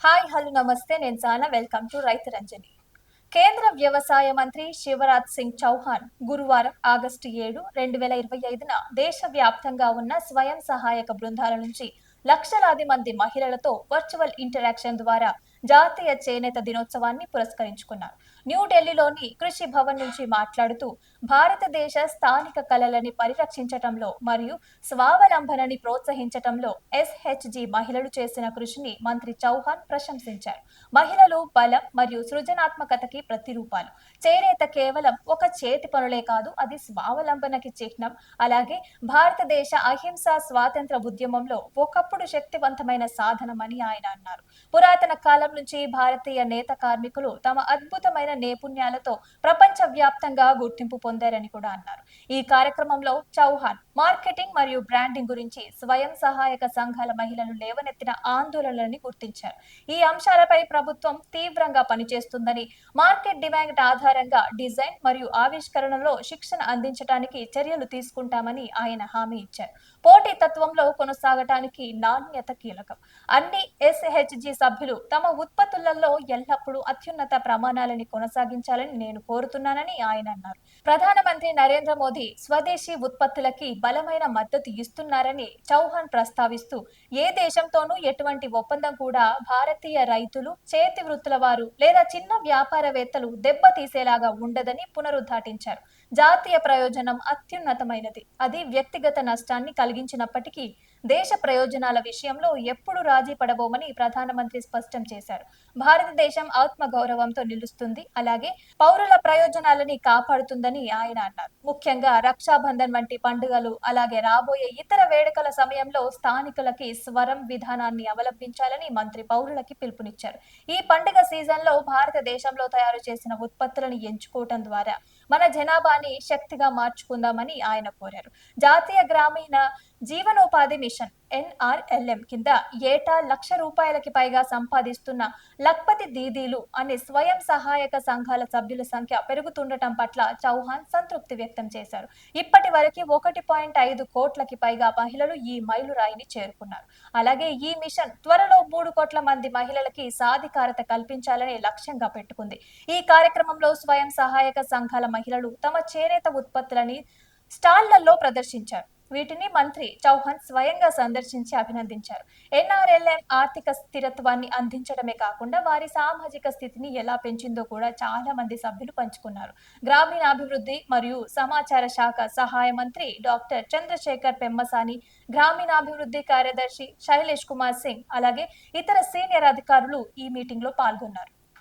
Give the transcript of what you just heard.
Hi hello నమస్తే నేను సానా వెల్కమ్ టు రైతు రంజని. కేంద్ర వ్యవసాయ మంత్రి శివరాజ్ సింగ్ చౌహాన్ గురువారం ఆగస్టు 7, 2025న దేశవ్యాప్తంగా ఉన్న స్వయం సహాయక బృందాల నుంచి లక్షలాది మంది మహిళలతో వర్చువల్ ఇంటరాక్షన్ ద్వారా జాతీయ చేనేత దినోత్సవాన్ని పురస్కరించుకున్నారు. న్యూఢిల్లీలోని కృషి భవన్ నుంచి మాట్లాడుతూ భారతదేశ స్థానిక కళలని పరిరక్షించటంలో మరియు స్వావలంబనని ప్రోత్సహించటంలో ఎస్హెచ్జి మహిళలు చేసిన కృషిని మంత్రి చౌహాన్ ప్రశంసించారు. మహిళలు బలం మరియు సృజనాత్మకతకి ప్రతిరూపాలు. చేనేత కేవలం ఒక చేతి పనులే కాదు, అది స్వావలంబనకి చిహ్నం. అలాగే భారతదేశ అహింసా స్వాతంత్ర ఉద్యమంలో ఒకప్పుడు శక్తివంతమైన సాధనమని ఆయన అన్నారు. పురాతన కాలం నుంచి భారతీయ నేత కార్మికులు తమ అద్భుతమైన నైపుణ్యాలతో ప్రపంచ వ్యాప్తంగా గుర్తింపు పొందారని కూడా అన్నారు. ఈ కార్యక్రమంలో చౌహాన్ మార్కెటింగ్ మరియు బ్రాండింగ్ గురించి స్వయం సహాయక సంఘాల మహిళలు లేవనెత్తిన ఆందోళనలని గుర్తించారు. ఈ అంశాలపై ప్రభుత్వం తీవ్రంగా పనిచేస్తుందని, మార్కెట్ డిమాండ్ ఆధారంగా డిజైన్ మరియు ఆవిష్కరణలో శిక్షణ అందించడానికి చర్యలు తీసుకుంటామని ఆయన హామీ ఇచ్చారు. పోటీ తత్వంలో కొనసాగటానికి నాణ్యత కీలకం. అన్ని ఎస్హెచ్జి సభ్యులు తమ ఉత్పత్తులలో ఎల్లప్పుడూ అత్యున్నత ప్రమాణాలని కొనసాగించాలని నేను కోరుతున్నానని ఆయన అన్నారు. ప్రధానమంత్రి నరేంద్ర మోదీ స్వదేశీ ఉత్పత్తులకి బలమైన మద్దతు ఇస్తున్నారని చౌహాన్ ప్రస్తావిస్తూ, ఏ దేశంతోనూ ఎటువంటి ఒప్పందం కూడా భారతీయ రైతులు, చేతి వృత్తుల వారు లేదా చిన్న వ్యాపారవేత్తలు దెబ్బతీసేలాగా ఉండదని పునరుద్ఘాటించారు. జాతీయ ప్రయోజనం అత్యున్నతమైనది. అది వ్యక్తిగత నష్టాన్ని కలిగించినప్పటికీ దేశ ప్రయోజనాల విషయంలో ఎప్పుడు రాజీ పడబోమని ప్రధానమంత్రి స్పష్టం చేశారు. భారతదేశం ఆత్మ గౌరవంతో నిలుస్తుంది, అలాగే పౌరుల ప్రయోజనాలని కాపాడుతుందని ఆయన అన్నారు. ముఖ్యంగా రక్షాబంధన్ వంటి పండుగలు, అలాగే రాబోయే ఇతర వేడుకల సమయంలో స్థానికులకి స్వరం విధానాన్ని అవలంబించాలని మంత్రి పౌరులకి పిలుపునిచ్చారు. ఈ పండుగ సీజన్లో భారతదేశంలో తయారు చేసిన ఉత్పత్తులను ఎంచుకోవటం ద్వారా మన జనాభాని శక్తిగా మార్చుకుందామని ఆయన కోరారు. జాతీయ గ్రామీణ జీవనోపాధి మిషన్ NRLM కింద ఏటా ₹1,00,000కి పైగా సంపాదిస్తున్న లఖ్పతి దీదీలు అనే స్వయం సహాయక సంఘాల సభ్యుల సంఖ్య పెరుగుతుండటం పట్ల చౌహాన్ సంతృప్తి వ్యక్తం చేశారు. ఇప్పటి వరకు 1.5 కోట్లకి పైగా మహిళలు ఈ మైలురాయిని చేరుకున్నారు. అలాగే ఈ మిషన్ త్వరలో 3 కోట్ల మంది మహిళలకి సాధికారత కల్పించాలని లక్ష్యంగా పెట్టుకుంది. ఈ కార్యక్రమంలో స్వయం సహాయక సంఘాల మహిళలు తమ చేనేత ఉత్పత్తులని స్టాళ్లలో ప్రదర్శించారు. వీటిని మంత్రి చౌహాన్ స్వయంగా సందర్శించి అభినందించారు. NRLM ఆర్థిక స్థిరత్వాన్ని అందించడమే కాకుండా వారి సామాజిక స్థితిని ఎలా పెంచిందో కూడా చాలా మంది సభ్యులు పంచుకున్నారు. గ్రామీణాభివృద్ధి మరియు సమాచార శాఖ సహాయ మంత్రి డాక్టర్ చంద్రశేఖర్ పెమ్మసాని, గ్రామీణాభివృద్ధి కార్యదర్శి శైలేష్ కుమార్ సింగ్, అలాగే ఇతర సీనియర్ అధికారులు ఈ మీటింగ్ లో పాల్గొన్నారు.